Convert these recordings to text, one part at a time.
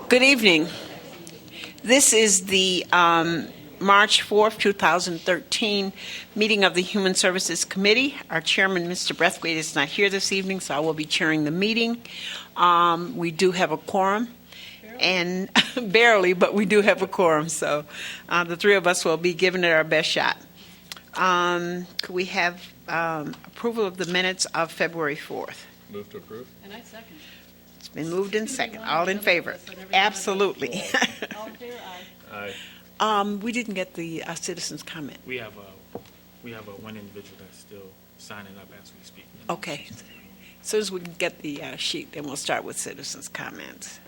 Good evening. This is the March 4th, 2013 meeting of the Human Services Committee. Our chairman, Mr. Brathwaite, is not here this evening, so I will be chairing the meeting. We do have a quorum, and barely, but we do have a quorum, so the three of us will be giving it our best shot. Could we have approval of the minutes of February 4th? Move to approve. And I second. It's been moved in second. All in favor? Absolutely. All in favor? Aye. We didn't get the citizens' comment. We have one individual that's still signing up as we speak. Okay. As soon as we can get the sheet, then we'll start with citizens' comments.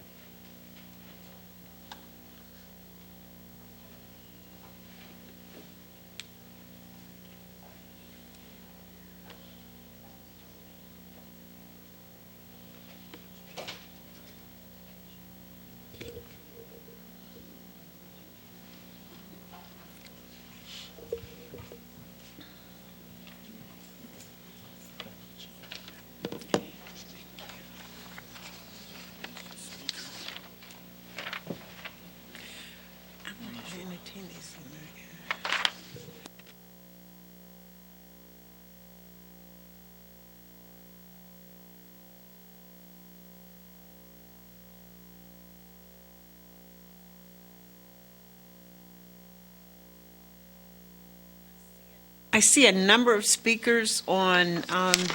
I see a number of speakers on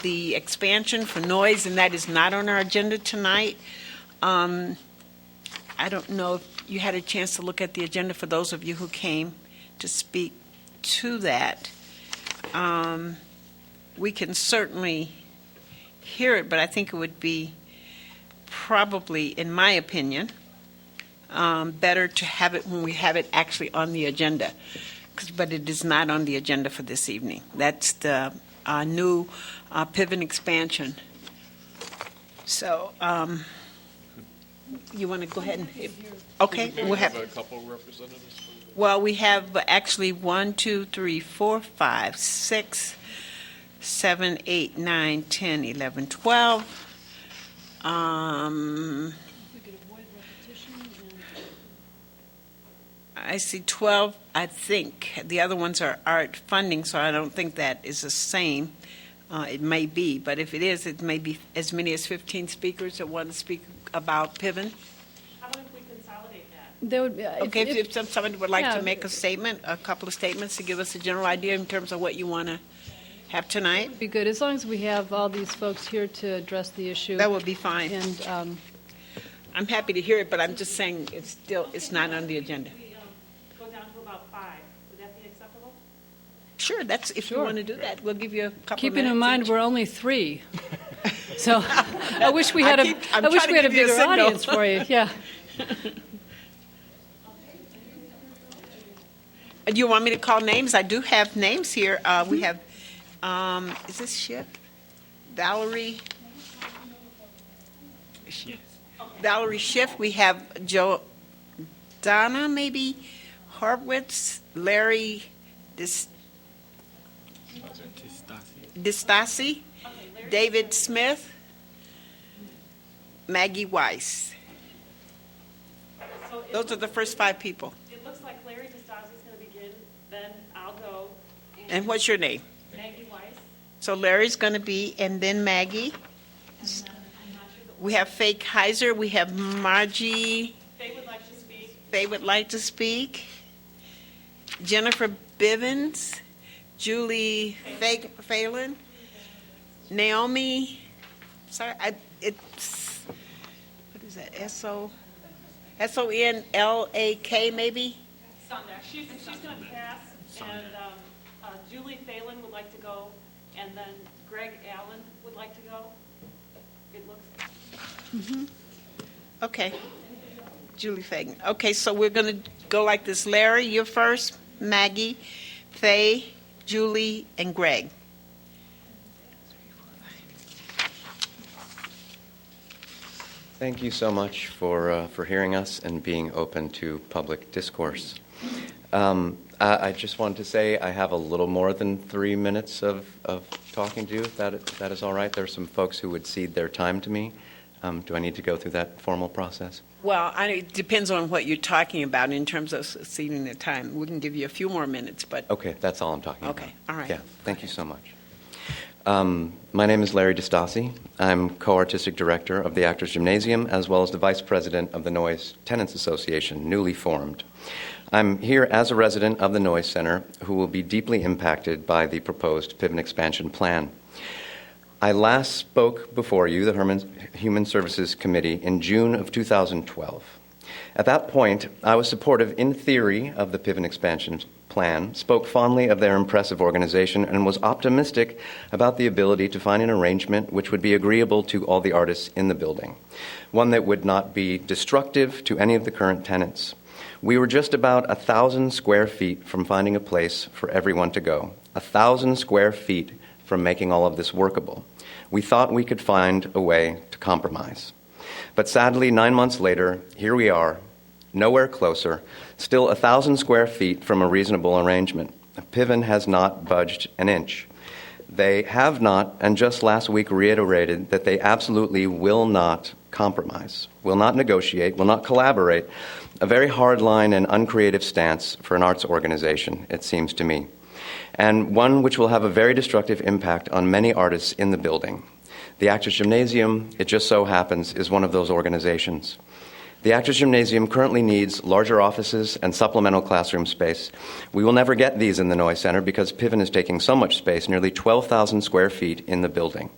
the expansion for noise, and that is not on our agenda tonight. I don't know if you had a chance to look at the agenda for those of you who came to speak to that. We can certainly hear it, but I think it would be probably, in my opinion, better to have it when we have it actually on the agenda. But it is not on the agenda for this evening. That's the new pivot expansion. So you want to go ahead and... Okay. Maybe we'll have a couple representatives. Well, we have actually 1, 2, 3, 4, 5, 6, 7, 8, 9, 10, 11, 12. We could avoid repetition and... I see 12, I think. The other ones are art funding, so I don't think that is the same. It may be, but if it is, it may be as many as 15 speakers that want to speak about Piven. How about if we consolidate that? There would be, Okay, if somebody would like yeah. to make a statement, a couple of statements to give us a general idea in terms of what you want to have tonight, be good, as long as we have all these folks here to address the issue. that would be fine. And I'm happy to hear it, but I'm just saying it's not on the agenda. Go down to about 5. Would that be acceptable? Sure, that's if you Sure. want to do that. We'll give you a couple keeping of minutes in mind each. we're only 3. So I wish we had I'm I wish trying to we had a give you a bigger signal. audience for you. Yeah. Do you want me to call names? I do have names here. We have, is this Schiff? Valerie? Valerie Schiff. We have Joe Donna, maybe Horwitz, Larry Distasi, David Smith, Maggie Weiss. So Those are the first 5 people. it looks like Larry Distasi is going to begin, then I'll go. And what's your name? Maggie Weiss. So Larry's going to be, and then Maggie. We have Faye Kaiser. We have Margie. Faye would like to speak. Faye would like to speak. Jennifer Bivens. Julie Phelan. Naomi. Sorry, it's, what is that? Sonlak maybe? Sondak. She's going to pass. And Julie Phelan would like to go. And then Greg Allen would like to go. It looks... Okay. Julie Fagan. Okay, so we're going to go like this. Larry, you're first. Maggie, Faye, Julie, and Greg. Thank you so much for hearing us and being open to public discourse. I just wanted to say I have a little more than 3 minutes of talking to you, if that is all right. There are some folks who would cede their time to me. Do I need to go through that formal process? Well, it depends on what you're talking about in terms of exceeding the time. We can give you a few more minutes, but Okay, that's all I'm talking about. Okay, all right. Yeah, thank you so much. My name is Larry DeStassi. I'm co-artistic director of the Actors Gymnasium, as well as the vice president of the Noise Tenants Association, newly formed. I'm here as a resident of the Noise Center who will be deeply impacted by the proposed Piven expansion plan. I last spoke before you, the Human Services Committee, in June of 2012. At that point, I was supportive in theory of the Piven expansion plan, spoke fondly of their impressive organization, and was optimistic about the ability to find an arrangement which would be agreeable to all the artists in the building, one that would not be destructive to any of the current tenants. We were just about 1,000 square feet from finding a place for everyone to go, 1,000 square feet from making all of this workable. We thought we could find a way to compromise. But sadly, 9 months later, here we are, nowhere closer, still 1,000 square feet from a reasonable arrangement. Piven has not budged an inch. They have not, and just last week reiterated that they absolutely will not compromise, will not negotiate, will not collaborate. A very hard-line and uncreative stance for an arts organization, it seems to me, and one which will have a very destructive impact on many artists in the building. The Actors Gymnasium, it just so happens, is one of those organizations. The Actors Gymnasium currently needs larger offices and supplemental classroom space. We will never get these in the Noise Center because Piven is taking so much space, nearly 12,000 square feet in the building.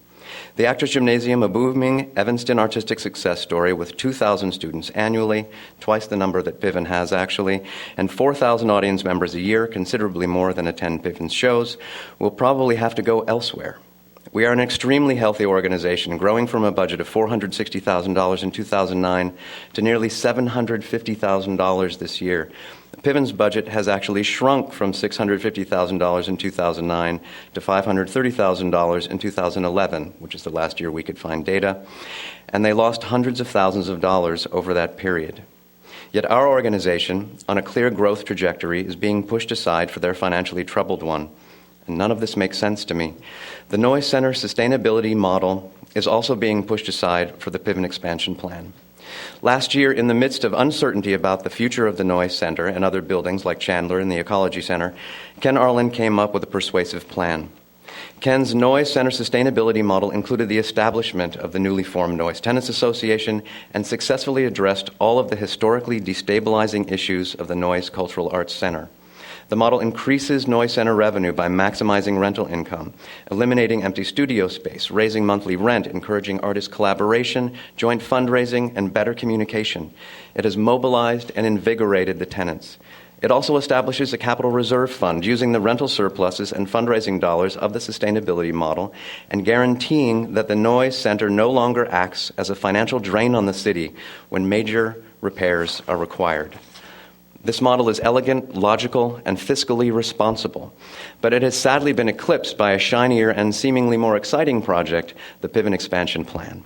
The Actors Gymnasium, a booming Evanston artistic success story with 2,000 students annually, twice the number that Piven has actually, and 4,000 audience members a year, considerably more than attend Piven's shows, will probably have to go elsewhere. We are an extremely healthy organization, growing from a budget of $460,000 in 2009 to nearly $750,000 this year. Piven's budget has actually shrunk from $650,000 in 2009 to $530,000 in 2011, which is the last year we could find data, and they lost hundreds of thousands of dollars over that period. Yet our organization, on a clear growth trajectory, is being pushed aside for their financially troubled one. And none of this makes sense to me. The Noise Center sustainability model is also being pushed aside for the Piven expansion plan. Last year, in the midst of uncertainty about the future of the Noise Center and other buildings like Chandler and the Ecology Center, Ken Arlen came up with a persuasive plan. Ken's Noise Center sustainability model included the establishment of the newly formed Noise Tenants Association and successfully addressed all of the historically destabilizing issues of the Noise Cultural Arts Center. The model increases Noise Center revenue by maximizing rental income, eliminating empty studio space, raising monthly rent, encouraging artist collaboration, joint fundraising, and better communication. It has mobilized and invigorated the tenants. It also establishes a capital reserve fund using the rental surpluses and fundraising dollars of the sustainability model and guaranteeing that the Noise Center no longer acts as a financial drain on the city when major repairs are required. This model is elegant, logical, and fiscally responsible, but it has sadly been eclipsed by a shinier and seemingly more exciting project, the Piven expansion plan.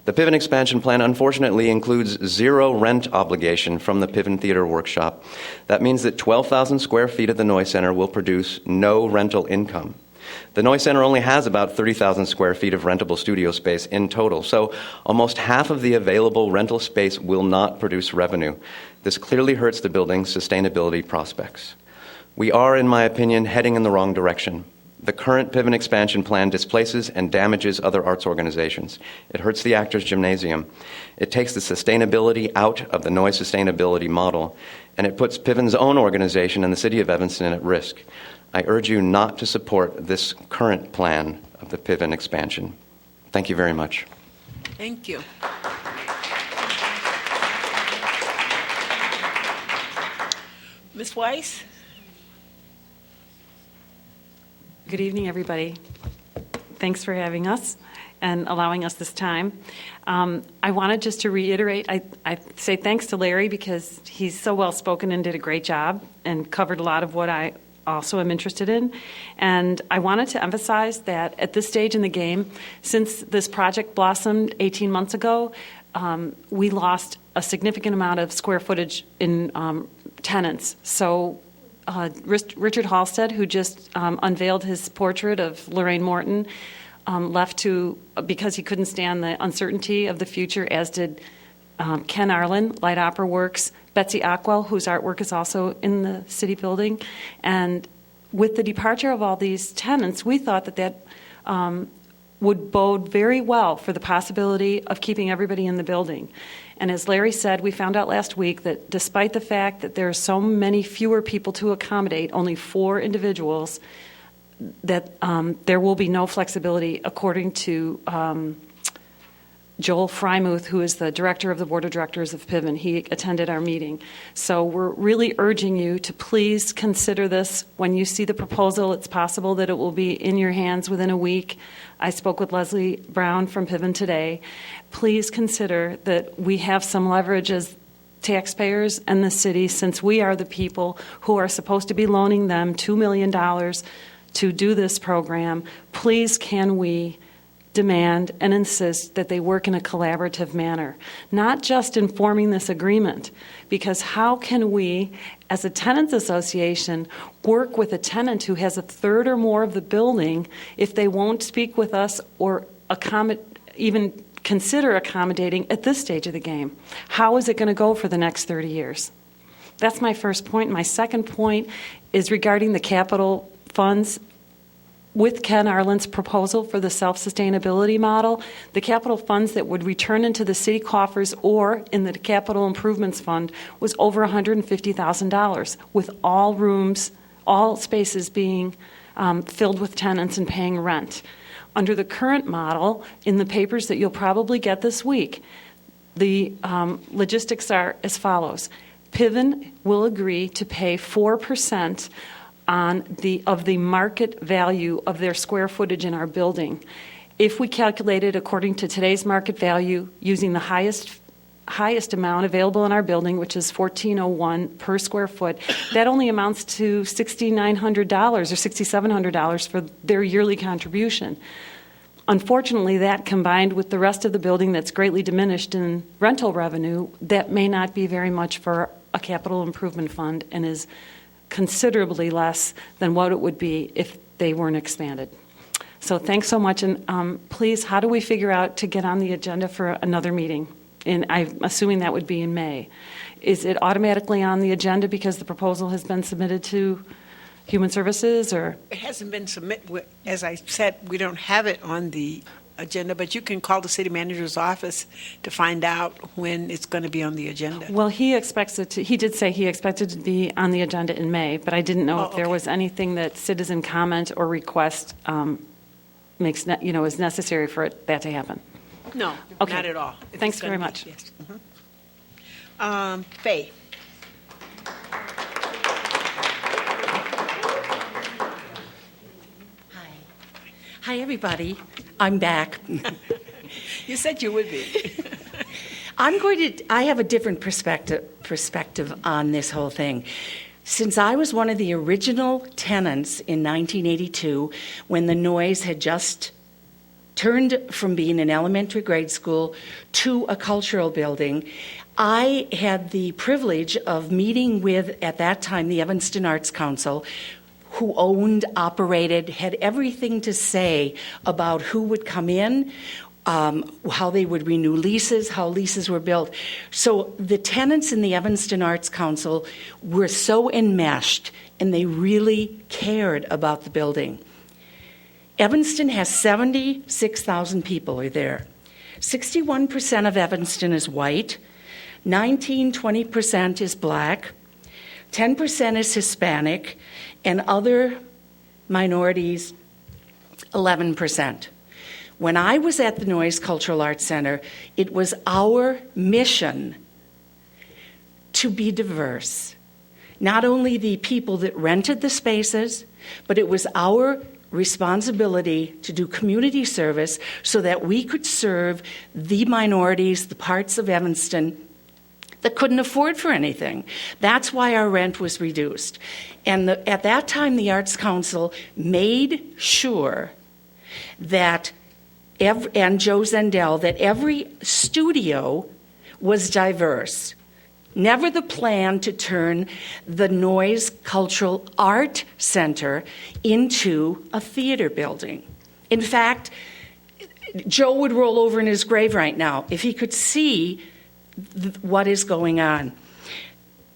The Piven expansion plan unfortunately includes zero rent obligation from the Piven Theater Workshop. That means that 12,000 square feet of the Noise Center will produce no rental income. The Noise Center only has about 30,000 square feet of rentable studio space in total, so almost half of the available rental space will not produce revenue. This clearly hurts the building's sustainability prospects. We are, in my opinion, heading in the wrong direction. The current Piven expansion plan displaces and damages other arts organizations. It hurts the Actors Gymnasium. It takes the sustainability out of the Noise sustainability model, and it puts Piven's own organization and the city of Evanston at risk. I urge you not to support this current plan of the Piven expansion. Thank you very much. thank you. Ms. Weiss? Good evening, everybody. Thanks for having us and allowing us this time. I wanted just to reiterate, I say thanks to Larry because he's so well-spoken and did a great job and covered a lot of what I also am interested in. And I wanted to emphasize that at this stage in the game, since this project blossomed 18 months ago, we lost a significant amount of square footage in tenants. So Richard Halstead, who just unveiled his portrait of Lorraine Morton, left because he couldn't stand the uncertainty of the future, as did Ken Arlen, Light Opera Works, Betsy Ockwell, whose artwork is also in the city building. And with the departure of all these tenants, we thought that would bode very well for the possibility of keeping everybody in the building. And as Larry said, we found out last week that despite the fact that there are so many fewer people to accommodate, only 4 individuals, that there will be no flexibility, according to Joel Frymuth, who is the director of the board of directors of Piven. He attended our meeting. So we're really urging you to please consider this. When you see the proposal, it's possible that it will be in your hands within a week. I spoke with Leslie Brown from Piven today. Please consider that we have some leverage as taxpayers and the city, since we are the people who are supposed to be loaning them $2 million to do this program. Please, can we demand and insist that they work in a collaborative manner, not just in forming this agreement, because how can we, as a tenants association, work with a tenant who has a third or more of the building if they won't speak with us or even consider accommodating at this stage of the game? How is it going to go for the next 30 years? That's my first point. My second point is regarding the capital funds. With Ken Arlen's proposal for the self-sustainability model, the capital funds that would return into the city coffers or in the capital improvements fund was over $150,000, with all rooms, all spaces being filled with tenants and paying rent. Under the current model, in the papers that you'll probably get this week, the logistics are as follows. Piven will agree to pay 4% of the market value of their square footage in our building. If we calculate it according to today's market value, using the highest amount available in our building, which is $1,401 per square foot, that only amounts to $6,900 or $6,700 for their yearly contribution. Unfortunately, that combined with the rest of the building that's greatly diminished in rental revenue, that may not be very much for a capital improvement fund and is considerably less than what it would be if they weren't expanded. So thanks so much. And please, how do we figure out to get on the agenda for another meeting? And I'm assuming that would be in May. Is it automatically on the agenda because the proposal has been submitted to Human Services, or? It hasn't been submitted. As I said, we don't have it on the agenda, but you can call the city manager's office to find out when it's going to be on the agenda. Well, he expects it to. He did say he expected to be on the agenda in May, but I didn't know if there was anything that citizen comment or request is necessary for that to happen. No, Okay. not at all. If Thanks it's gonna very be- much. Yes. Faye. Hi, everybody. I'm back. You said you would be. I have a different perspective on this whole thing. Since I was one of the original tenants in 1982, when the Noise had just turned from being an elementary grade school to a cultural building, I had the privilege of meeting with, at that time, the Evanston Arts Council, who owned, operated, had everything to say about who would come in, how they would renew leases, how leases were built. So the tenants in the Evanston Arts Council were so enmeshed, and they really cared about the building. Evanston has 76,000 people are there. 61% of Evanston is white, 20% is black, 10% is Hispanic, and other minorities, 11%. When I was at the Noise Cultural Arts Center, it was our mission to be diverse. Not only the people that rented the spaces, but it was our responsibility to do community service so that we could serve the minorities, the parts of Evanston that couldn't afford for anything. That's why our rent was reduced. And at that time, the Arts Council made sure that, and Joe Zendel, that every studio was diverse. Never the plan to turn the Noise Cultural Art Center into a theater building. In fact, Joe would roll over in his grave right now if he could see what is going on.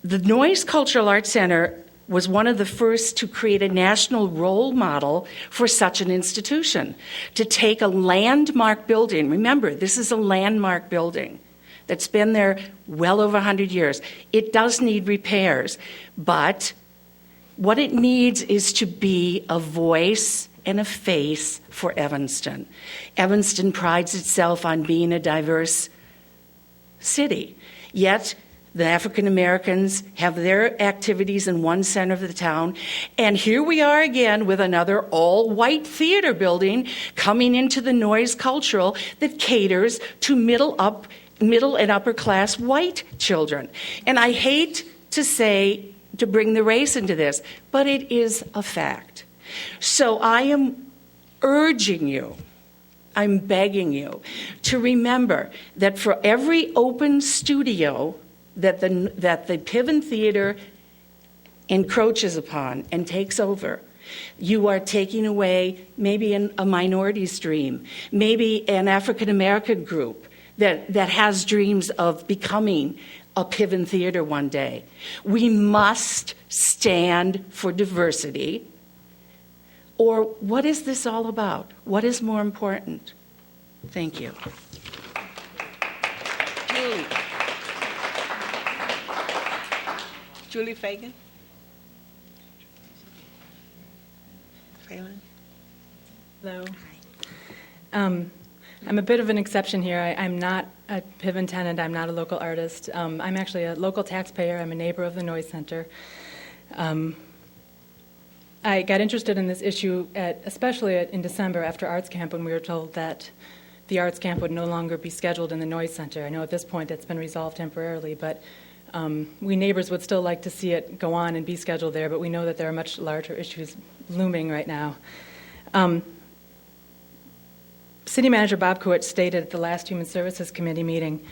The Noyes Cultural Arts Center was one of the first to create a national role model for such an institution, to take a landmark building. Remember, this is a landmark building that's been there well over 100 years. It does need repairs, but what it needs is to be a voice and a face for Evanston. Evanston prides itself on being a diverse city, yet the African Americans have their activities in one center of the town, and here we are again with another all-white theater building coming into the Noyes Cultural that caters to middle and upper class white children. And I hate to bring the race into this, but it is a fact. So I am urging you, I'm begging you to remember that for every open studio that the Piven Theater encroaches upon and takes over, you are taking away maybe a minority's dream, maybe an African American group that has dreams of becoming a Piven Theater one day. We must stand for diversity. Or what is this all about? What is more important? Thank you. Julie Fagan? Phelan? Hello. I'm a bit of an exception here. I'm not a Piven tenant. I'm not a local artist. I'm actually a local taxpayer. I'm a neighbor of the Noyes Center. I got interested in this issue especially in December after Arts Camp, when we were told that the Arts Camp would no longer be scheduled in the Noyes Center. I know at this point it's been resolved temporarily, but we neighbors would still like to see it go on and be scheduled there, but we know that there are much larger issues looming right now. City Manager Bob Kuwitz stated at the last Human Services Committee meeting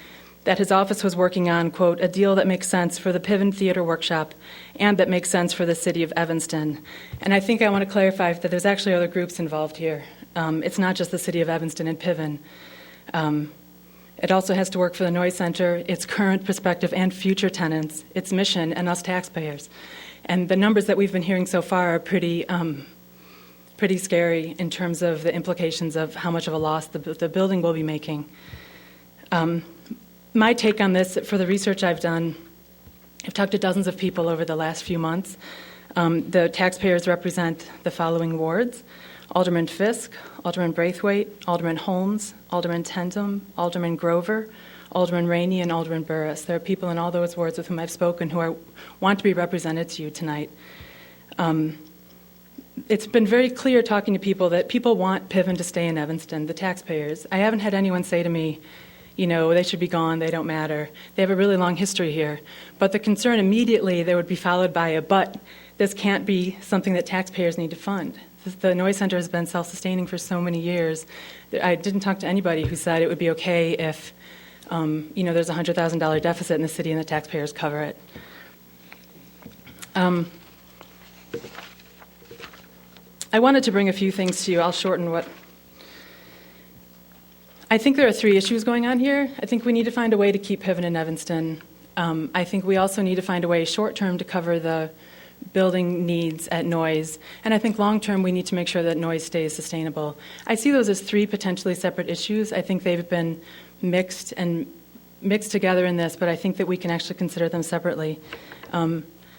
that his office was working on, quote, a deal that makes sense for the Piven Theater Workshop and that makes sense for the city of Evanston. And I think I want to clarify that there's actually other groups involved here. It's not just the city of Evanston and Piven. It also has to work for the Noyes Center, its current, prospective, and future tenants, its mission, and us taxpayers. And the numbers that we've been hearing so far are pretty scary in terms of the implications of how much of a loss the building will be making. My take on this, for the research I've done, I've talked to dozens of people over the last few months. The taxpayers represent the following wards: Alderman Fisk, Alderman Braithwaite, Alderman Holmes, Alderman Tentham, Alderman Grover, Alderman Rainey, and Alderman Burris. There are people in all those wards with whom I've spoken who want to be represented to you tonight. It's been very clear talking to people that people want Piven to stay in Evanston, the taxpayers. I haven't had anyone say to me, you know, they should be gone, they don't matter. They have a really long history here. But the concern immediately there would be followed by a but. This can't be something that taxpayers need to fund. The Noyes Center has been self-sustaining for so many years. I didn't talk to anybody who said it would be okay if, there's a $100,000 deficit in the city and the taxpayers cover it. I wanted to bring a few things to you. I'll shorten what... I think there are three issues going on here. I think we need to find a way to keep Piven in Evanston. I think we also need to find a way short-term to cover the building needs at Noyes. And I think long-term we need to make sure that Noyes stays sustainable. I see those as three potentially separate issues. I think they've been mixed together in this, but I think that we can actually consider them separately.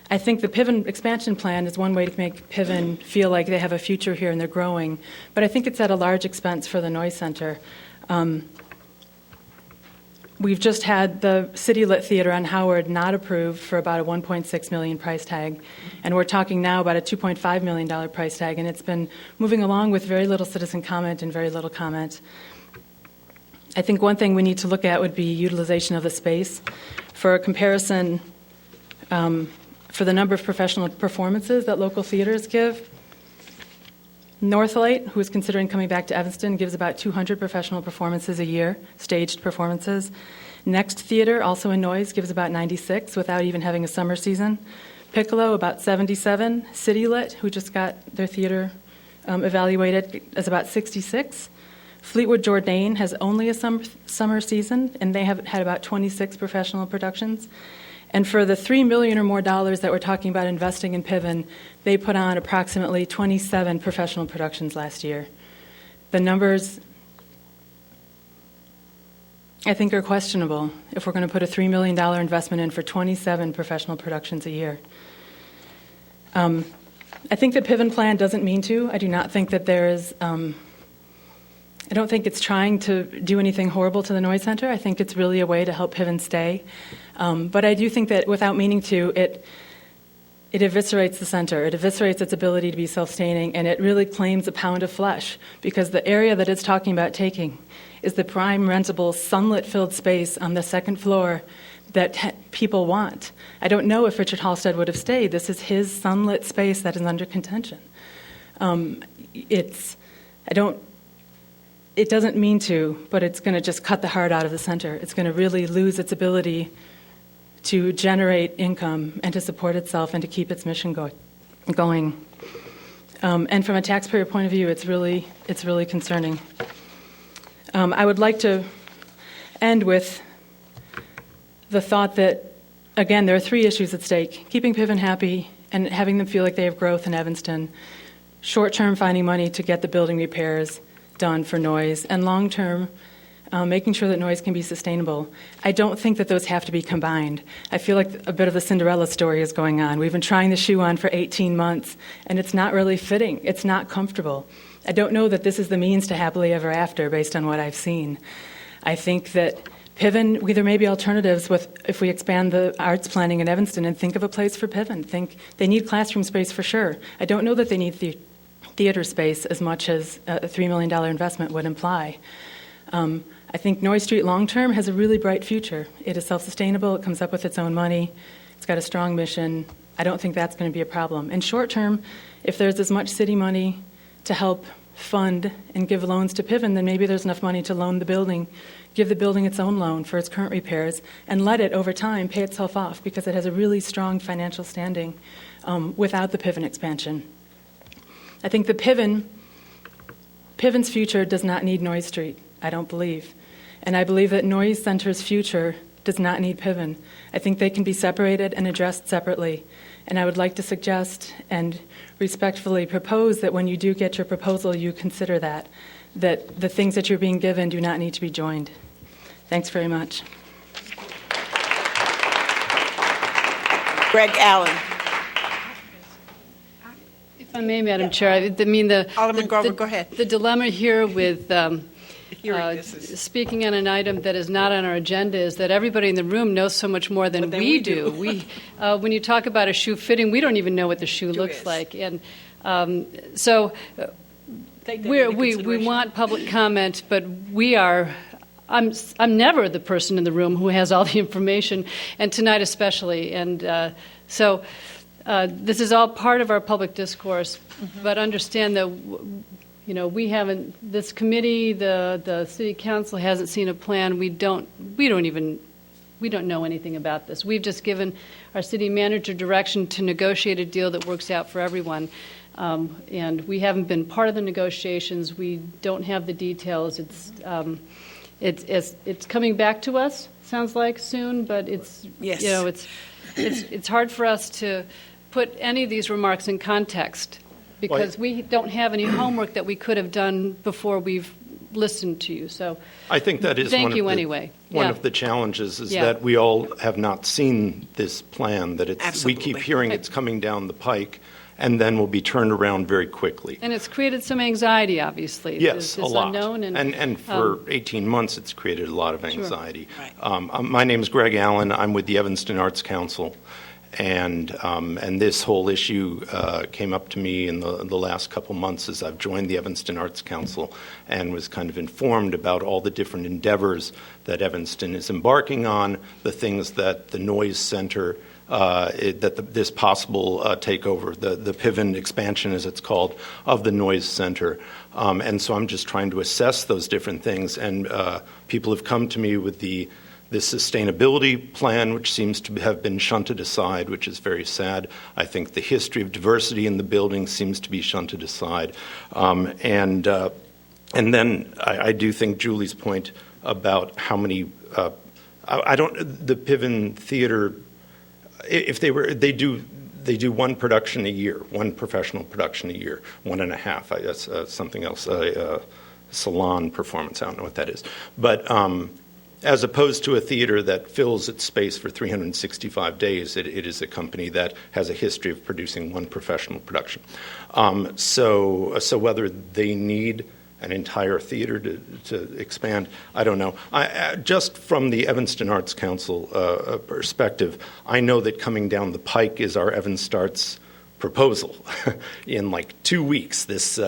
I think the Piven expansion plan is one way to make Piven feel like they have a future here and they're growing, but I think it's at a large expense for the Noyes Center. We've just had the City Lit Theater on Howard not approved for about a $1.6 million price tag, and we're talking now about a $2.5 million price tag, and it's been moving along with very little citizen comment and very little comment. I think one thing we need to look at would be utilization of the space. For a comparison, for the number of professional performances that local theaters give, Northlight, who is considering coming back to Evanston, gives about 200 professional performances a year, staged performances. Next Theater, also in Noyes, gives about 96 without even having a summer season. Piccolo, about 77. City Lit, who just got their theater evaluated, is about 66. Fleetwood Jourdain has only a summer season, and they have had about 26 professional productions. And for the $3 million or more that we're talking about investing in Piven, they put on approximately 27 professional productions last year. The numbers, I think, are questionable if we're going to put a $3 million investment in for 27 professional productions a year. I think the Piven plan doesn't mean to. I do not think that there is, I don't think it's trying to do anything horrible to the Noise Center. I think it's really a way to help Piven stay. But I do think that without meaning to, it eviscerates the center. It eviscerates its ability to be self-sustaining, and it really claims a pound of flesh, because the area that it's talking about taking is the prime rentable, sunlit-filled space on the second floor that people want. I don't know if Richard Halstead would have stayed. This is his sunlit space that is under contention. It doesn't mean to, but it's going to just cut the heart out of the center. It's going to really lose its ability to generate income and to support itself and to keep its mission going. And from a taxpayer point of view, it's really concerning. I would like to end with the thought that, again, there are three issues at stake: keeping Piven happy and having them feel like they have growth in Evanston, short-term finding money to get the building repairs done for noise, and long-term making sure that noise can be sustainable. I don't think that those have to be combined. I feel like a bit of the Cinderella story is going on. We've been trying the shoe on for 18 months, and it's not really fitting. It's not comfortable. I don't know that this is the means to happily ever after based on what I've seen. I think that Piven, there may be alternatives if we expand the arts planning in Evanston and think of a place for Piven. They need classroom space for sure. I don't know that they need theater space as much as a $3 million investment would imply. I think Noise Street long-term has a really bright future. It is self-sustainable. It comes up with its own money. It's got a strong mission. I don't think that's going to be a problem. And short-term, if there's as much city money to help fund and give loans to Piven, then maybe there's enough money to loan the building, give the building its own loan for its current repairs, and let it, over time, pay itself off, because it has a really strong financial standing without the Piven expansion. I think the Piven's future does not need Noise Street, I don't believe. And I believe that Noise Center's future does not need Piven. I think they can be separated and addressed separately. And I would like to suggest and respectfully propose that when you do get your proposal, you consider that the things that you're being given do not need to be joined. Thanks very much. Greg Allen. If I may, Madam Chair, I mean Alderman Grover, go ahead. The dilemma here with Hearing this is- speaking on an item that is not on our agenda is that everybody in the room knows so much more than we do. When you talk about a shoe fitting, we don't even know what the shoe looks like, and so we want public comment, but I'm never the person in the room who has all the information, and tonight especially, and so. This is all part of our public discourse, but understand that, we haven't. This committee, the city council hasn't seen a plan. We don't know anything about this. We've just given our city manager direction to negotiate a deal that works out for everyone, and we haven't been part of the negotiations. We don't have the details. It's coming back to us. Sounds like soon, but it's it's hard for us to put any of these remarks in context because we don't have any homework that we could have done before we've listened to you. So I think that is thank one you of the, anyway. One Yeah. of the challenges is Yeah. that we all have not seen this plan, that we keep Absolutely. hearing it's coming down the pike and then will be turned around very quickly. And it's created some anxiety, obviously. Yes, this a lot. Unknown And for 18 months, it's created a lot of Sure. anxiety. Right. My name is Greg Allen. I'm with the Evanston Arts Council. And this whole issue came up to me in the last couple months as I've joined the Evanston Arts Council and was kind of informed about all the different endeavors that Evanston is embarking on, the things that the Noise Center, this possible takeover, the Piven expansion, as it's called, of the Noise Center. And so I'm just trying to assess those different things. And people have come to me with this sustainability plan, which seems to have been shunted aside, which is very sad. I think the history of diversity in the building seems to be shunted aside. And then I do think Julie's point about how many, the Piven Theater, if they do one production a year, one professional production a year, 1.5. That's something else, salon performance. I don't know what that is. But as opposed to a theater that fills its space for 365 days, it is a company that has a history of producing one professional production. So whether they need an entire theater to expand, I don't know. Just from the Evanston Arts Council perspective, I know that coming down the pike is our Evanston Arts proposal in like 2 weeks, this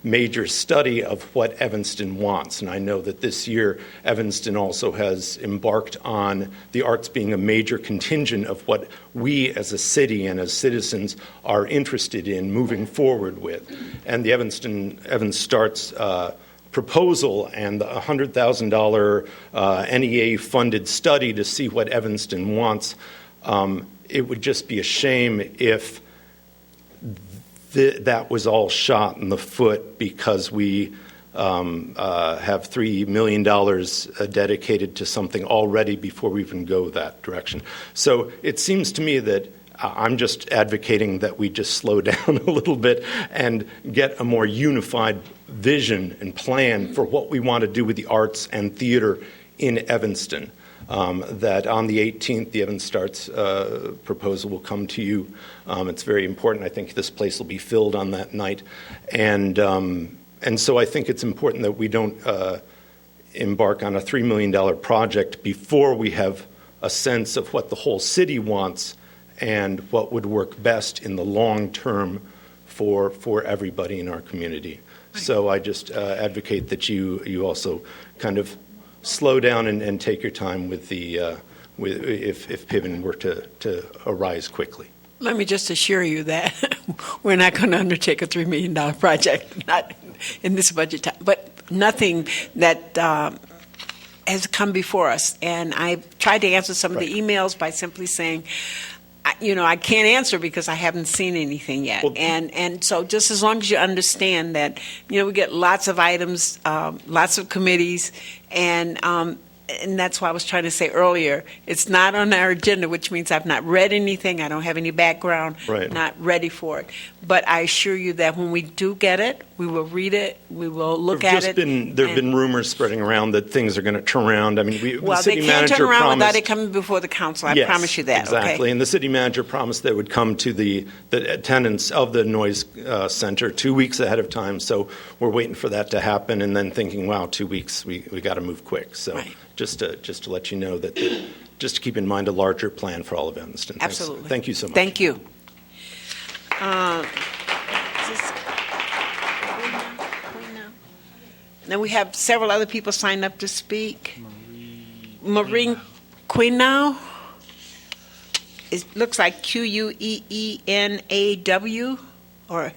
major study of what Evanston wants. And I know that this year Evanston also has embarked on the arts being a major contingent of what we as a city and as citizens are interested in moving forward with. And the Evanston Arts proposal and the $100,000 NEA-funded study to see what Evanston wants, it would just be a shame if that was all shot in the foot because we have $3 million dedicated to something already before we even go that direction. So it seems to me that I'm just advocating that we just slow down a little bit and get a more unified vision and plan for what we want to do with the arts and theater in Evanston. That on the 18th, the Evanston Arts proposal will come to you. It's very important. I think this place will be filled on that night. And so I think it's important that we don't embark on a $3 million project before we have a sense of what the whole city wants and what would work best in the long term for everybody in our community. So I just advocate that you also kind of slow down and take your time with the if Piven were to arise quickly. Let me just assure you that we're not going to undertake a $3 million project, not in this budget time, but nothing that has come before us. And I've tried to answer some of the emails by simply saying, I can't answer because I haven't seen anything yet. Well, and so just as long as you understand that, we get lots of items, lots of committees, and that's why I was trying to say earlier, it's not on our agenda, which means I've not read anything, I don't have any background, not ready for it. But I assure you that when we do get it, we will read it, we will look at it. There have been rumors spreading around that things are going to turn around. I mean, the city they can't manager turn around promised, without it coming before the council, I promise you that. Exactly, okay? And the city manager promised that it would come to the attendance of the Noise Center 2 weeks ahead of time, so we're waiting for that to happen and then thinking, wow, 2 weeks, we got to move quick. So just to let you know that, just to keep in mind a larger plan for all of Evanston. Absolutely. Thank you so much. Thank you. Then we have several other people signed up to speak. Maureen Queenaw. It looks like Queenaw, or...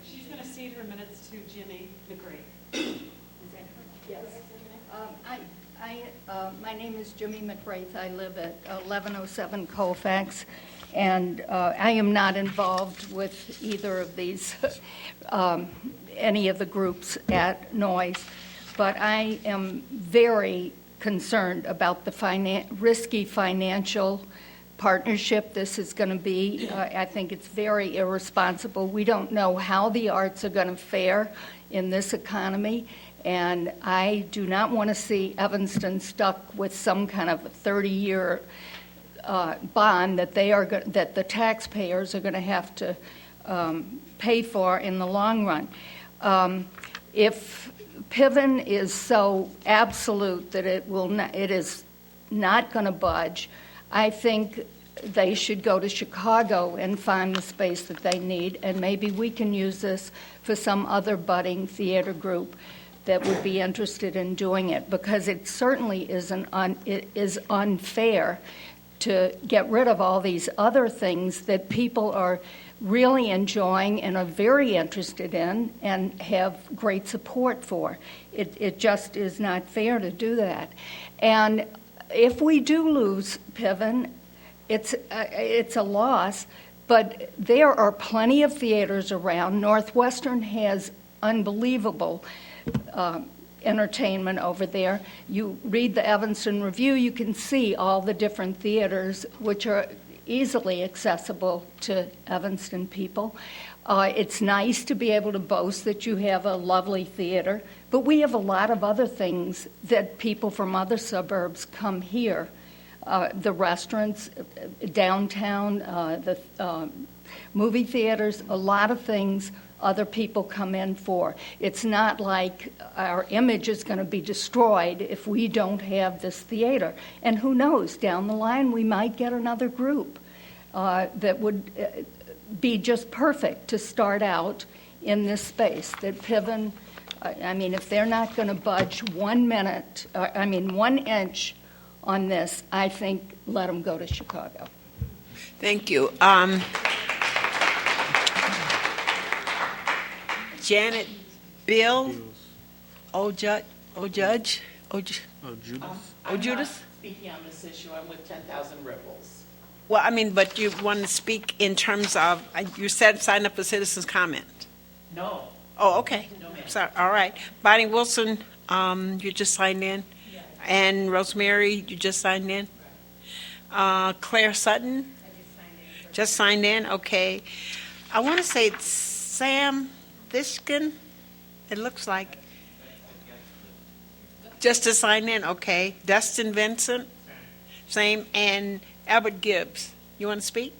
She's going to cede her minutes to Jimmy McRae. My name is Jimmy McRae. I live at 1107 Colfax, and I am not involved with either of these, any of the groups at Noise, but I am very concerned about the risky financial partnership this is going to be. I think it's very irresponsible. We don't know how the arts are going to fare in this economy, and I do not want to see Evanston stuck with some kind of a 30-year bond that that the taxpayers are going to have to pay for in the long run. If Piven is so absolute that it is not going to budge, I think they should go to Chicago and find the space that they need, and maybe we can use this for some other budding theater group that would be interested in doing it, because it certainly it is unfair to get rid of all these other things that people are really enjoying and are very interested in and have great support for. It just is not fair to do that. And if we do lose Piven, it's a loss, But there are plenty of theaters around. Northwestern has unbelievable entertainment over there. You read the Evanston Review, you can see all the different theaters which are easily accessible to Evanston people. It's nice to be able to boast that you have a lovely theater, but we have a lot of other things that people from other suburbs come here. The restaurants, downtown, the movie theaters, a lot of things other people come in for. It's not like our image is going to be destroyed if we don't have this theater. And who knows, down the line we might get another group that would be just perfect to start out in this space. That Piven, I mean, if they're not going to budge 1 inch on this, I think let them go to Chicago. Thank you. Janet Bill, Judas. I'm not speaking on this issue. I'm with 10,000 Ripples. Well, I mean, but you want to speak in terms of, you said sign up for citizens' comment. No. Oh, okay. No, ma'am. Sorry. All right. Bonnie Wilson, you just signed in. Yes. And Rosemary, you just signed in. Claire Sutton? Just signed in. Okay. I want to say it's Sam Thishkin, it looks like. Just to sign in, okay. Dustin Vincent, same. And Albert Gibbs, you want to speak?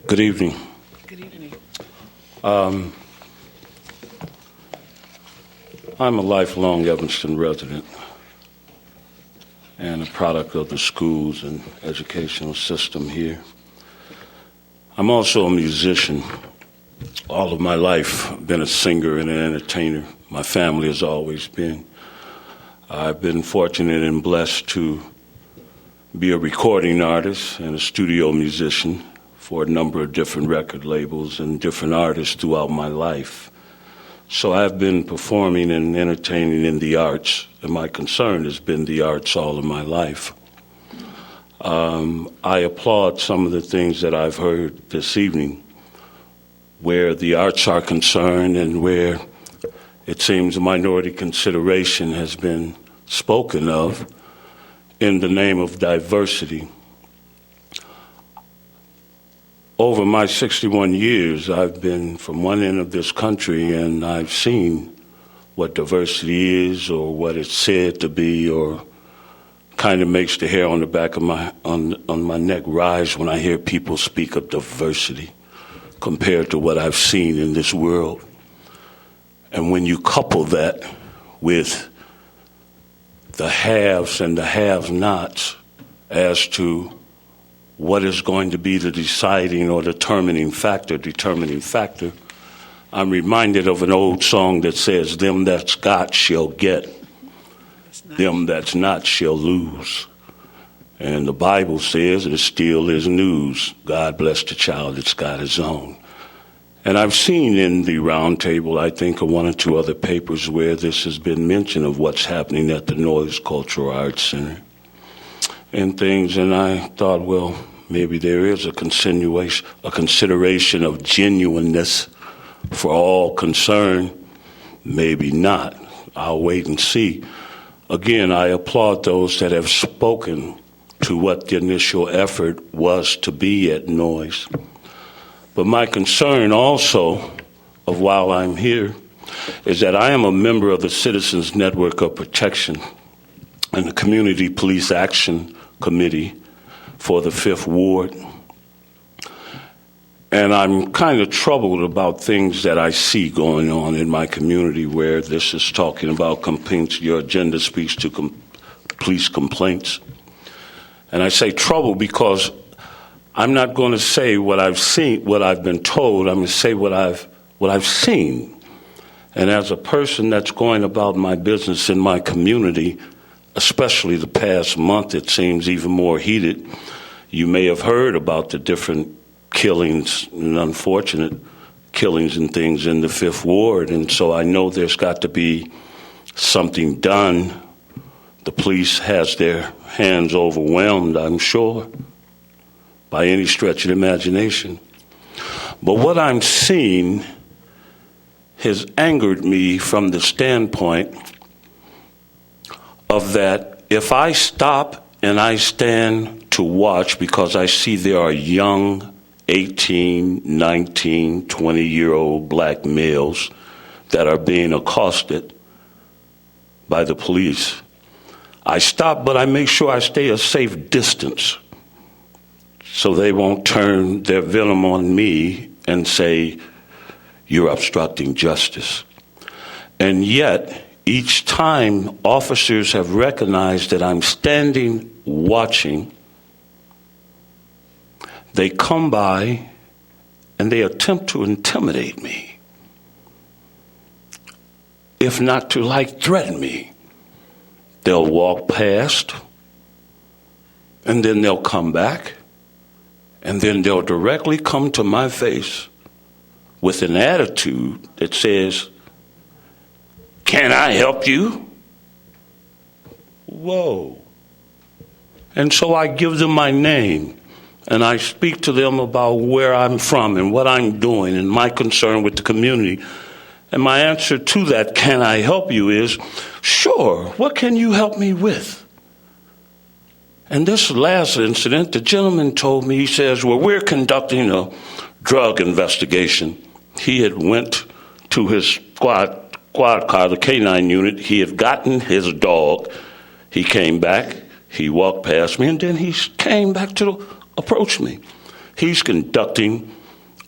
Good evening. Good evening. I'm a lifelong Evanston resident and a product of the schools and educational system here. I'm also a musician. All of my life, I've been a singer and an entertainer. My family has always been. I've been fortunate and blessed to be a recording artist and a studio musician for a number of different record labels and different artists throughout my life. So I've been performing and entertaining in the arts, and my concern has been the arts all of my life. I applaud some of the things that I've heard this evening, where the arts are concerned and where it seems minority consideration has been spoken of in the name of diversity. Over my 61 years, I've been from one end of this country, and I've seen what diversity is, or what it's said to be, or kind of makes the hair on the back of my neck rise when I hear people speak of diversity compared to what I've seen in this world. And when you couple that with the haves and the have-nots as to what is going to be the deciding or determining factor, I'm reminded of an old song that says, "Them that's got shall get, them that's not shall lose." And the Bible says, and it still is news, God bless the child that's got his own. And I've seen in the round table, I think, one or two other papers where this has been mentioned of what's happening at the Noise Cultural Arts Center and things, and I thought, well, maybe there is a consideration of genuineness for all concerned. Maybe not. I'll wait and see. Again, I applaud those that have spoken to what the initial effort was to be at Noise. But my concern also, of while I'm here, is that I am a member of the Citizens Network of Protection and the Community Police Action Committee for the 5th Ward. And I'm kind of troubled about things that I see going on in my community where this is talking about complaints. Your agenda speaks to police complaints. And I say trouble because I'm not going to say what I've seen, what I've been told. I'm going to say what I've seen. And as a person that's going about my business in my community, especially the past month, it seems even more heated. You may have heard about the different killings and unfortunate killings and things in the Fifth Ward. And so I know there's got to be something done. The police has their hands overwhelmed, I'm sure, by any stretch of the imagination. But what I'm seeing has angered me from the standpoint of that if I stop and I stand to watch because I see there are young 18, 19, 20-year-old black males that are being accosted by the police, I stop, but I make sure I stay a safe distance so they won't turn their venom on me and say, you're obstructing justice. And yet, each time officers have recognized that I'm standing watching, they come by and they attempt to intimidate me, if not to threaten me. They'll walk past, and then they'll come back, and then they'll directly come to my face with an attitude that says, "Can I help you?" Whoa. And so I give them my name, and I speak to them about where I'm from and what I'm doing and my concern with the community. And my answer to that, "Can I help you?" is, "Sure, what can you help me with?" And this last incident, the gentleman told me, he says, "Well, we're conducting a drug investigation." He had went to his squad car, the K-9 unit. He had gotten his dog. He came back. He walked past me, and then he came back to approach me. He's conducting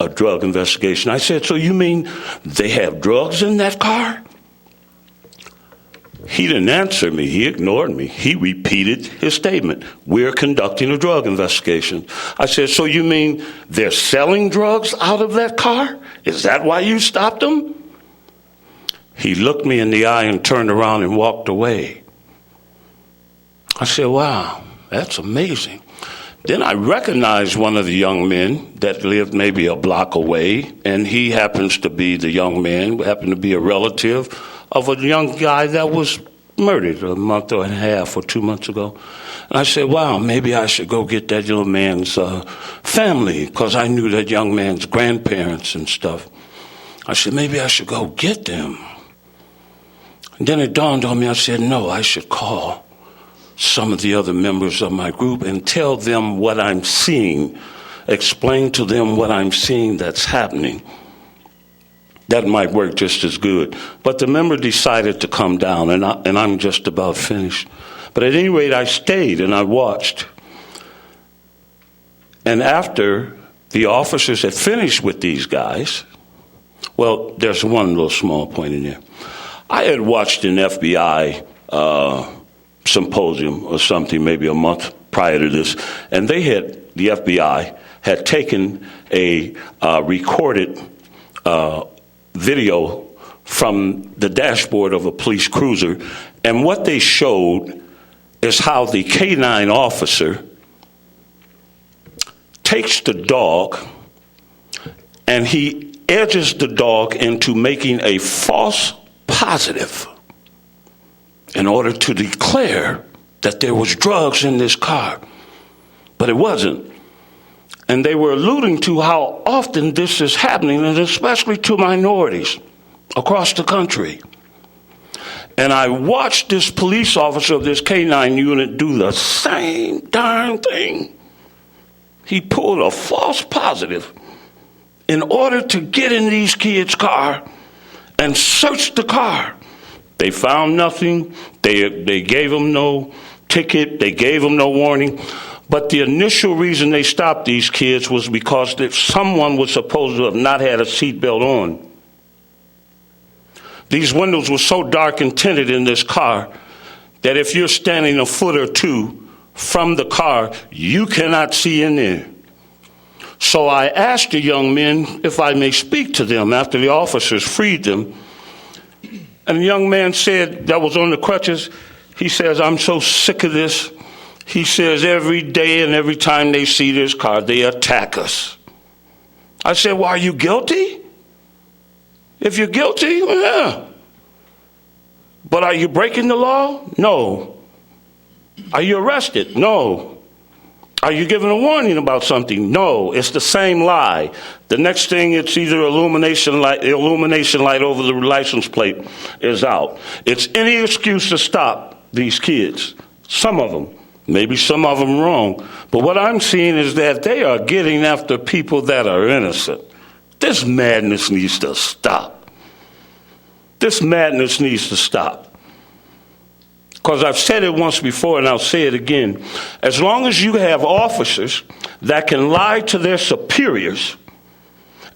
a drug investigation. I said, "So you mean they have drugs in that car?" He didn't answer me. He ignored me. He repeated his statement. "We're conducting a drug investigation." I said, "So you mean they're selling drugs out of that car? Is that why you stopped them?" He looked me in the eye and turned around and walked away. I said, "Wow, that's amazing." Then I recognized one of the young men that lived maybe a block away, and he happens to be the young man, happened to be a relative of a young guy that was murdered a month and a half or 2 months ago. And I said, "Wow, maybe I should go get that young man's family," because I knew that young man's grandparents and stuff. I said, "Maybe I should go get them." And then it dawned on me, I said, "No, I should call some of the other members of my group and tell them what I'm seeing, explain to them what I'm seeing that's happening." That might work just as good. But the member decided to come down, and I'm just about finished. But at any rate, I stayed and I watched. And after the officers had finished with these guys, well, there's one little small point in there. I had watched an FBI symposium or something maybe a month prior to this, and the FBI had taken a recorded video from the dashboard of a police cruiser, and what they showed is how the K-9 officer takes the dog and he edges the dog into making a false positive in order to declare that there was drugs in this car. But it wasn't. And they were alluding to how often this is happening, and especially to minorities across the country. And I watched this police officer of this K-9 unit do the same darn thing. He pulled a false positive in order to get in these kids' car and search the car. They found nothing. They gave him no ticket. They gave him no warning. But the initial reason they stopped these kids was because someone was supposed to have not had a seatbelt on. These windows were so dark and tinted in this car that if you're standing a foot or two from the car, you cannot see in there. So I asked the young men if I may speak to them after the officers freed them. And the young man said, that was on the crutches, he says, "I'm so sick of this." He says, "Every day and every time they see this car, they attack us." I said, well, are you guilty? If you're guilty, well, yeah. But are you breaking the law? No. Are you arrested? No. Are you given a warning about something? No. It's the same lie. The next thing, it's either illumination light over the license plate is out. It's any excuse to stop these kids. Some of them. Maybe some of them wrong. But what I'm seeing is that they are getting after people that are innocent. This madness needs to stop. This madness needs to stop. Because I've said it once before and I'll say it again. As long as you have officers that can lie to their superiors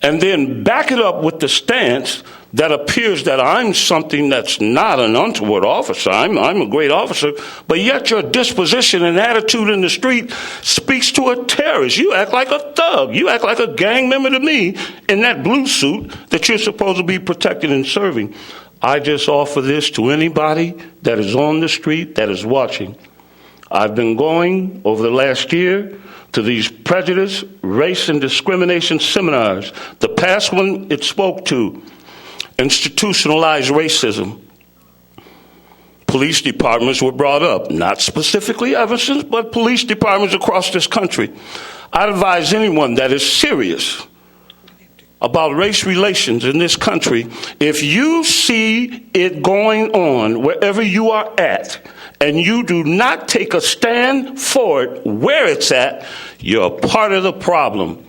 and then back it up with the stance that appears that I'm something that's not an untoward officer. I'm a great officer, but yet your disposition and attitude in the street speaks to a terrorist. You act like a thug. You act like a gang member to me in that blue suit that you're supposed to be protecting and serving. I just offer this to anybody that is on the street that is watching. I've been going over the last year to these prejudice, race, and discrimination seminars. The past one it spoke to institutionalized racism. Police departments were brought up, not specifically Evanston, but police departments across this country. I advise anyone that is serious about race relations in this country, if you see it going on wherever you are at, and you do not take a stand for it where it's at, you're part of the problem.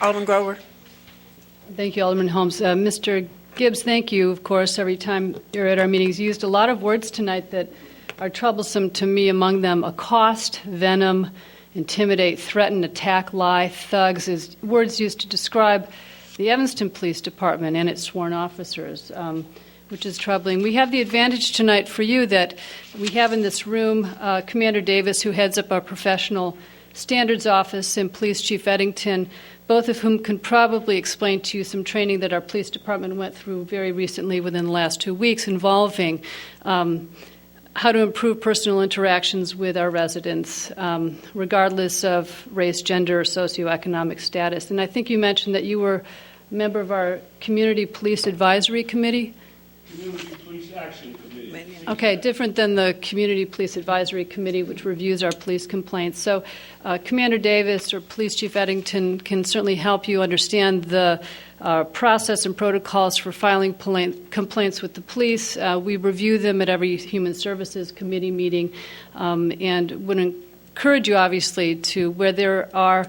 Alderman Grover. Thank you, Alderman Holmes. Mr. Gibbs, thank you, of course, every time you're at our meetings. You used a lot of words tonight that are troublesome to me, among them accost, venom, intimidate, threaten, attack, lie, thugs, is words used to describe the Evanston Police Department and its sworn officers, which is troubling. We have the advantage tonight for you that we have in this room Commander Davis, who heads up our professional standards office, and Police Chief Eddington, both of whom can probably explain to you some training that our police department went through very recently within the last 2 weeks involving how to improve personal interactions with our residents, regardless of race, gender, or socioeconomic status. And I think you mentioned that you were a member of our Community Police Advisory Committee. Community Police Action Committee. Okay, different than the Community Police Advisory Committee, which reviews our police complaints. So Commander Davis or Police Chief Eddington can certainly help you understand the process and protocols for filing complaints with the police. We review them at every Human Services Committee meeting, and would encourage you, obviously, to where there are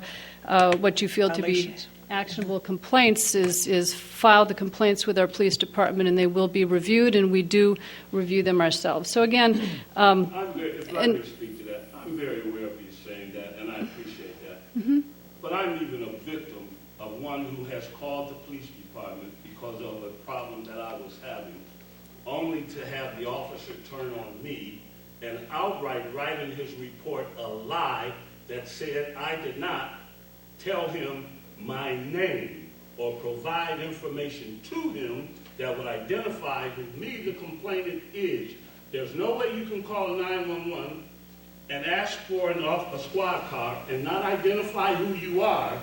what you feel to be actionable complaints is file the complaints with our police department, and they will be reviewed, and we do review them ourselves. So again, if I may speak to that, I'm very aware of you saying that, and I appreciate that. Mm-hmm. But I'm even a victim of one who has called the police department because of a problem that I was having, only to have the officer turn on me and outright write in his report a lie that said I did not tell him my name or provide information to him that would identify who me, the complainant, is. There's no way you can call 911 and ask for a squad car and not identify who you are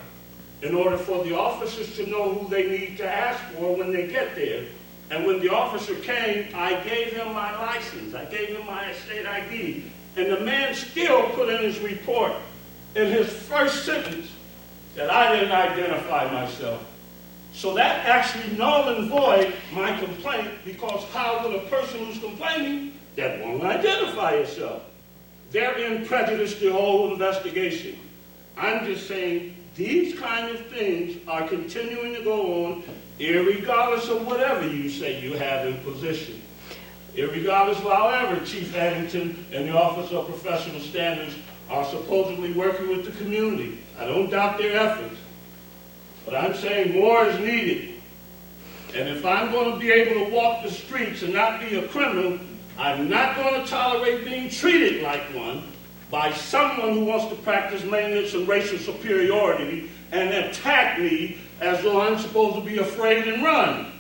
in order for the officers to know who they need to ask for when they get there. And when the officer came, I gave him my license. I gave him my state ID. And the man still put in his report, in his first sentence, that I didn't identify myself. So that actually null and void my complaint, because how would a person who's complaining that won't identify herself therein prejudice the whole investigation? I'm just saying these kind of things are continuing to go on, irregardless of whatever you say you have in position. Irregardless of however Chief Eddington and the Office of Professional Standards are supposedly working with the community. I don't doubt their efforts. But I'm saying more is needed. And if I'm going to be able to walk the streets and not be a criminal, I'm not going to tolerate being treated like one by someone who wants to practice maintenance and racial superiority and attack me as though I'm supposed to be afraid and run.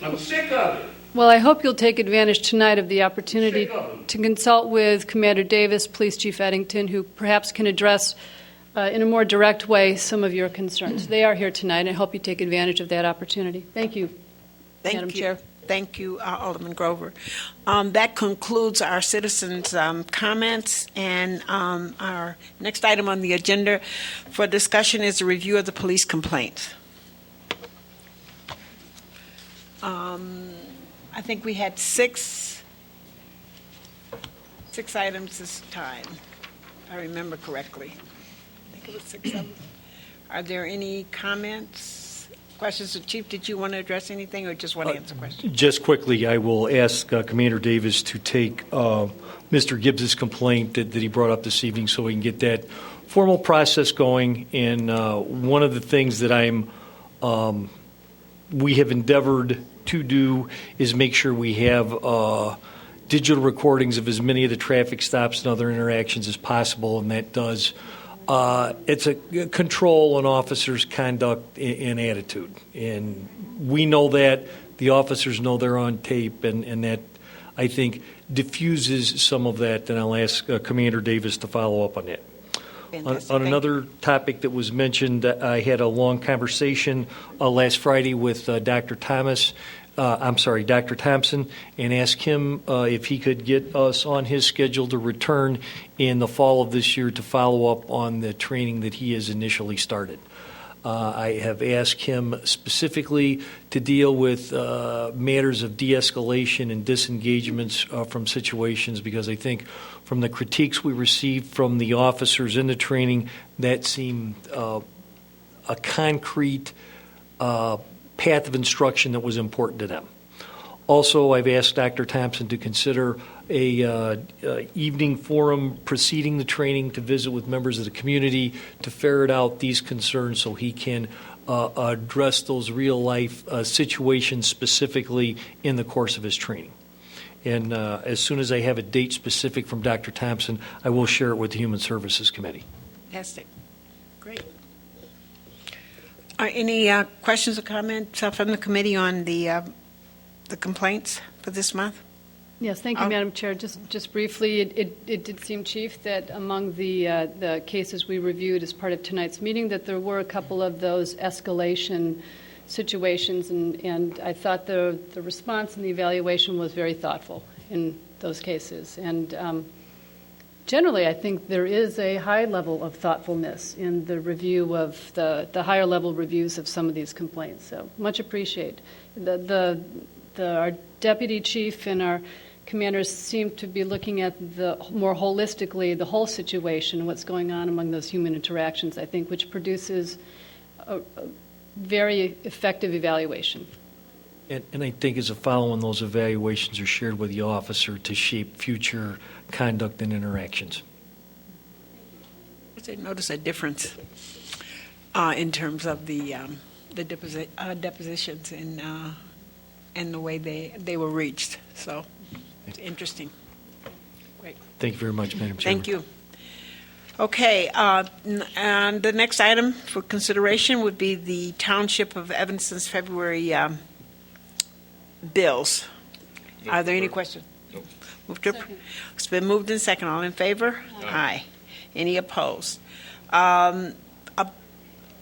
I'm sick of it. Well, I hope you'll take advantage tonight of the opportunity to consult with Commander Davis, Police Chief Eddington, who perhaps can address in a more direct way some of your concerns. They are here tonight, and I hope you take advantage of that opportunity. Thank you, Madam Chair. Thank you, Alderman Grover. That concludes our citizens' comments, and our next item on the agenda for discussion is a review of the police complaints. I think we had six items this time, if I remember correctly. I think it was 6 of them. Are there any comments, questions? Chief, did you want to address anything or just want to answer questions? Just quickly, I will ask Commander Davis to take Mr. Gibbs' complaint that he brought up this evening so we can get that formal process going. And one of the things that we have endeavored to do is make sure we have digital recordings of as many of the traffic stops and other interactions as possible, and that does it's a control on officers' conduct and attitude. And we know that, the officers know they're on tape, and that, I think, diffuses some of that, and I'll ask Commander Davis to follow up on that. On another topic that was mentioned, I had a long conversation last Friday with Dr. Thompson, and asked him if he could get us on his schedule to return in the fall of this year to follow up on the training that he has initially started. I have asked him specifically to deal with matters of de-escalation and disengagements from situations, because I think from the critiques we received from the officers in the training, that seemed a concrete path of instruction that was important to them. Also, I've asked Dr. Thompson to consider a evening forum preceding the training to visit with members of the community to ferret out these concerns so he can address those real-life situations specifically in the course of his training. And as soon as I have a date specific from Dr. Thompson, I will share it with the Human Services Committee. Fantastic. Great. Are any questions or comments from the committee on the complaints for this month? Yes, thank you, Madam Chair. Just briefly, it did seem, Chief, that among the cases we reviewed as part of tonight's meeting, that there were a couple of those escalation situations, and I thought the response and the evaluation was very thoughtful in those cases. And generally, I think there is a high level of thoughtfulness in the review of the higher level reviews of some of these complaints. So much appreciate. Our deputy chief and our commanders seem to be looking at more holistically the whole situation, what's going on among those human interactions, I think, which produces a very effective evaluation. And I think as a follow-on, those evaluations are shared with the officer to shape future conduct and interactions. I notice a difference in terms of the depositions and the way they were reached. So it's interesting. Great. Thank you very much, Madam Chairman. Thank you. Okay, and the next item for consideration would be the Township of Evanston's February bills. Are there any questions? Nope. It's been moved and second. All in favor? Aye. Any opposed?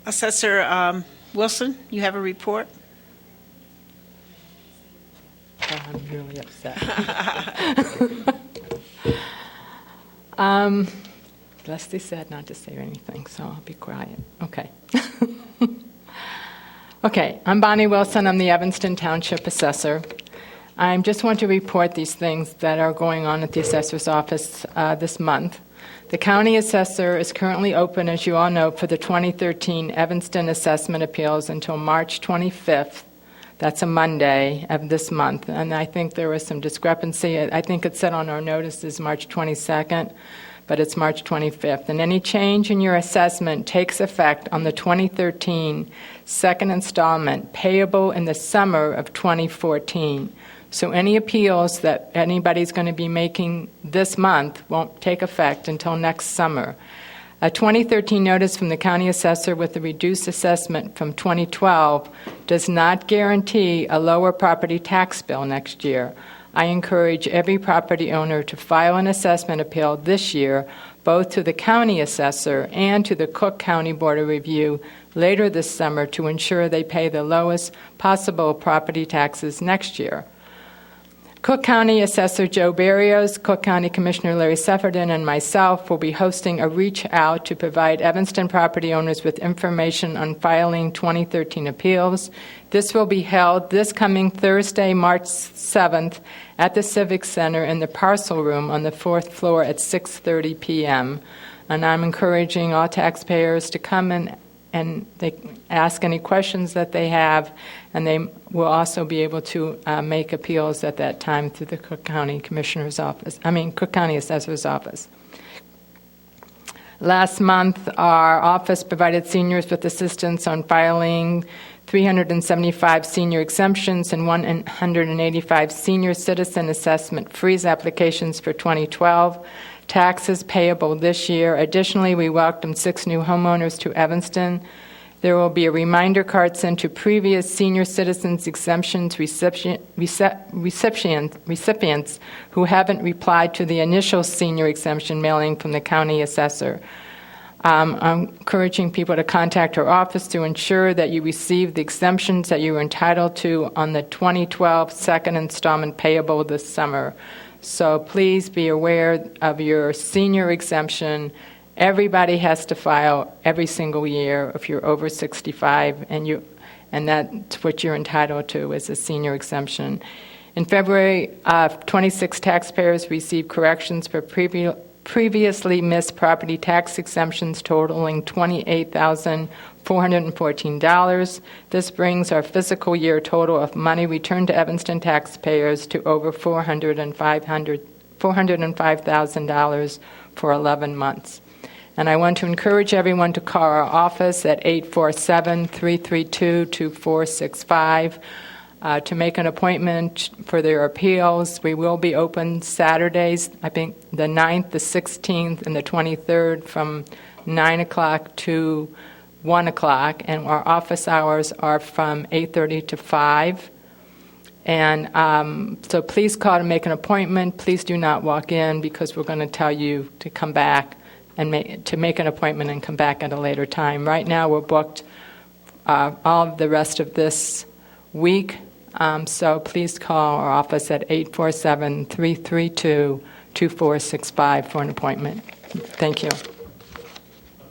Assessor Wilson, you have a report? I'm really upset. Leslie said not to say anything, so I'll be quiet. Okay. Okay, I'm Bonnie Wilson. I'm the Evanston Township Assessor. I just want to report these things that are going on at the Assessor's Office this month. The County Assessor is currently open, as you all know, for the 2013 Evanston Assessment Appeals until March 25th. That's a Monday of this month, and I think there was some discrepancy. I think it said on our notice is March 22nd, but it's March 25th. And any change in your assessment takes effect on the 2013 second installment payable in the summer of 2014. So any appeals that anybody's going to be making this month won't take effect until next summer. A 2013 notice from the county assessor with a reduced assessment from 2012 does not guarantee a lower property tax bill next year. I encourage every property owner to file an assessment appeal this year, both to the county assessor and to the Cook County Board of Review later this summer to ensure they pay the lowest possible property taxes next year. Cook County Assessor Joe Barrios, Cook County Commissioner Larry Sefferden, and myself will be hosting a reach out to provide Evanston property owners with information on filing 2013 appeals. This will be held this coming Thursday, March 7th at the Civic Center in the parcel room on the 4th floor at 6:30 p.m. And I'm encouraging all taxpayers to come and they ask any questions that they have, and they will also be able to make appeals at that time through the Cook County Cook County Assessor's Office. Last month, our office provided seniors with assistance on filing 375 senior exemptions and 185 senior citizen assessment freeze applications for 2012. Taxes payable this year. Additionally, we welcomed 6 new homeowners to Evanston. There will be a reminder card sent to previous senior citizens exemptions recipients who haven't replied to the initial senior exemption mailing from the county assessor. I'm encouraging people to contact our office to ensure that you receive the exemptions that you are entitled to on the 2012 second installment payable this summer. So please be aware of your senior exemption. Everybody has to file every single year if you're over 65, and that's what you're entitled to is a senior exemption. In February, 26 taxpayers received corrections for previously missed property tax exemptions totaling $28,414. This brings our fiscal year total of money returned to Evanston taxpayers to over $405,000 for 11 months. And I want to encourage everyone to call our office at 847-332-2465 to make an appointment for their appeals. We will be open Saturdays, I think the 9th, the 16th, and the 23rd from 9 o'clock to 1 o'clock, and our office hours are from 8:30 to 5. And so please call to make an appointment. Please do not walk in because we're going to tell you to come back and make an appointment and come back at a later time. Right now we're booked all of the rest of this week. So please call our office at 847-332-2465 for an appointment. Thank you.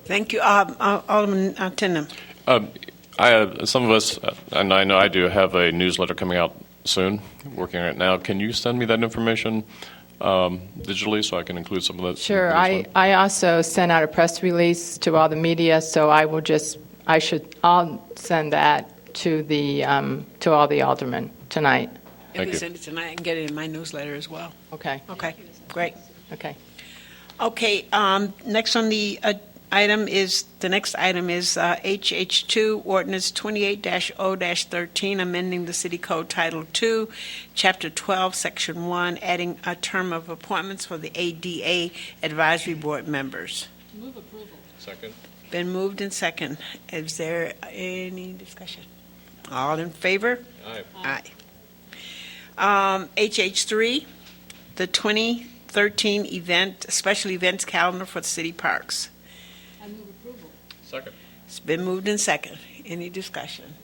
Thank you. Alderman Tindem. Some of us, and I know I do, have a newsletter coming out soon, working on it now. Can you send me that information digitally so I can include some of that? Sure. I also sent out a press release to all the media, so I'll send that to all the aldermen tonight. You can send it tonight and get it in my newsletter as well. Okay. Okay, great. Okay. Okay, next on the the next item is HH2 Ordinance 28-0-13, amending the City Code Title 2, Chapter 12, Section 1, adding a term of appointments for the ADA Advisory Board members. Move approval. Second. Been moved and second. Is there any discussion? All in favor? Aye. HH3, the 2013 special events calendar for the city parks. I move approval. Second. It's been moved and second. Any discussion?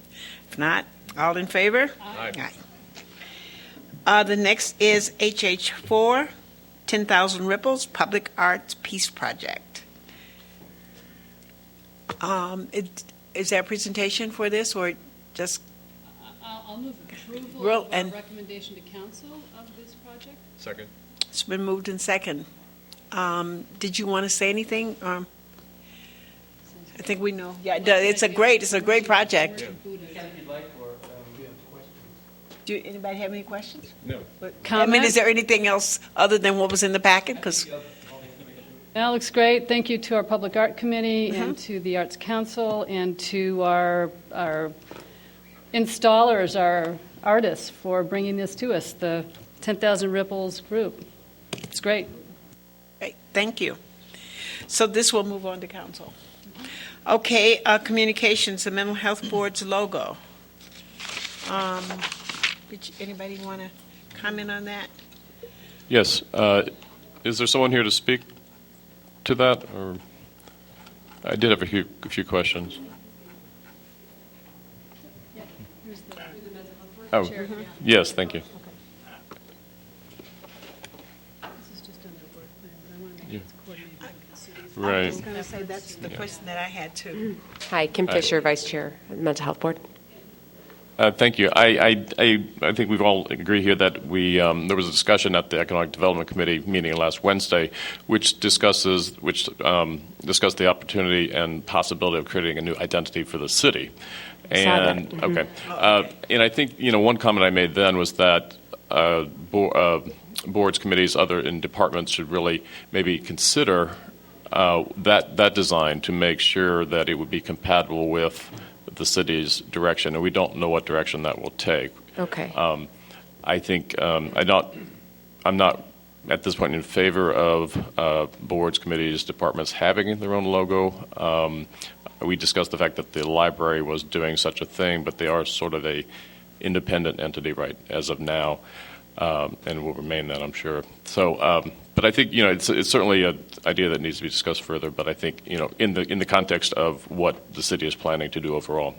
If not, all in favor? Aye. The next is HH4, 10,000 Ripples, Public Arts Peace Project. Is there a presentation for this, or just? I'll move approval of our recommendation to council of this project. Second. It's been moved and second. Did you want to say anything? I think we know. Yeah, it's a great project. Do anybody have any questions? No. Is there anything else other than what was in the packet? Because That looks great. Thank you to our Public Art Committee and to the Arts Council and to our installers, our artists, for bringing this to us, the 10,000 Ripples group. It's great. Great, thank you. So this will move on to council. Okay, communications, the Mental Health Board's logo. Anybody want to comment on that? Yes. Is there someone here to speak to that? Or I did have a few questions. Oh, yes, thank you. Right. I was going to say that's the question that I had too. Hi, Kim Fisher, Vice Chair of the Mental Health Board. Thank you. I think we've all agreed here that there was a discussion at the Economic Development Committee meeting last Wednesday, which discussed the opportunity and possibility of creating a new identity for the city. And okay, and I think one comment I made then was that boards, committees, and departments should really maybe consider that design to make sure that it would be compatible with the city's direction, and we don't know what direction that will take. Okay. I think I'm not at this point in favor of boards, committees, departments having their own logo. We discussed the fact that the library was doing such a thing, but they are sort of a independent entity right as of now, and will remain that, I'm sure. So, but I think it's certainly an idea that needs to be discussed further. But I think in the context of what the city is planning to do overall.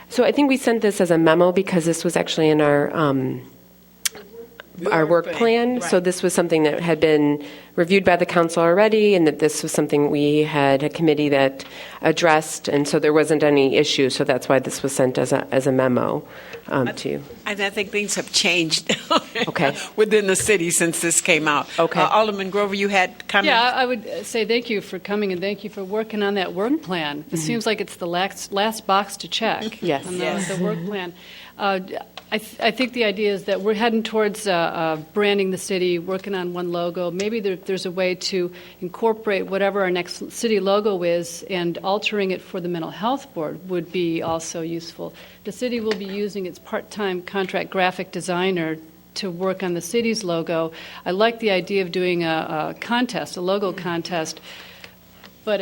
So I think we sent this as a memo because this was actually in our work plan. Right. So this was something that had been reviewed by the council already, and that this was something we had a committee that addressed, and so there wasn't any issue. So that's why this was sent as a memo to you. And I think things have changed Okay. within the city since this came out. Okay. Alderman Grover, you had comments? Yeah, I would say thank you for coming and thank you for working on that work plan. It seems like it's the last box to check Yes. on Yes. the work plan. I think the idea is that we're heading towards branding the city, working on one logo. Maybe there's a way to incorporate whatever our next city logo is, and altering it for the Mental Health Board would be also useful. The city will be using its part-time contract graphic designer to work on the city's logo. I like the idea of doing a contest, a logo contest, but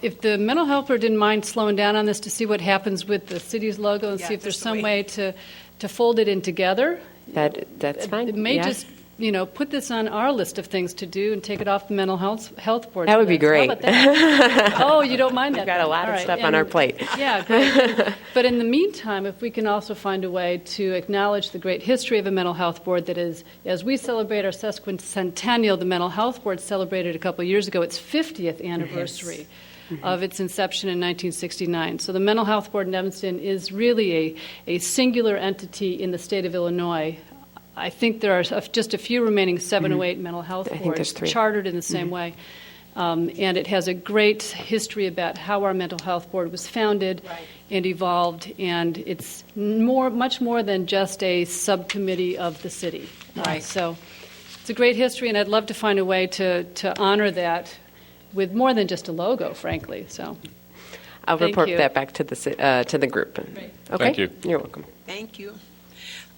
if the Mental Health Board didn't mind slowing down on this to see what happens with the city's logo and see if there's some way to fold it in together. That's fine. It may Yeah. just, put this on our list of things to do and take it off the Mental Health Board. That would be great. How about that? Oh, you don't mind that? We've got a lot All of right. stuff on our plate. Yeah, great. But in the meantime, if we can also find a way to acknowledge the great history of a Mental Health Board that is, as we celebrate our sesquicentennial, the Mental Health Board celebrated a couple of years ago its 50th anniversary. Of its inception in 1969. So the Mental Health Board in Evanston is really a singular entity in the state of Illinois. I think there are just a few remaining 708 mental health I think there's boards 3. chartered in the same way. And it has a great history about how our mental health board was founded and evolved, and it's much more than just a subcommittee of the city. Right. So it's a great history, and I'd love to find a way to honor that with more than just a logo, frankly. So, I'll thank report you. that back to the group. Great. Okay. Thank you. You're welcome. Thank you.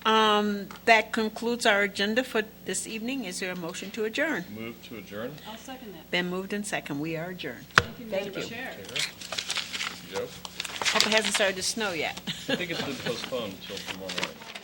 That concludes our agenda for this evening. Is there a motion to adjourn? Move to adjourn. I'll second that. Been moved and second. We are adjourned. Thank you. Chair. Hope it hasn't started to snow yet. I think it's been postponed until tomorrow night.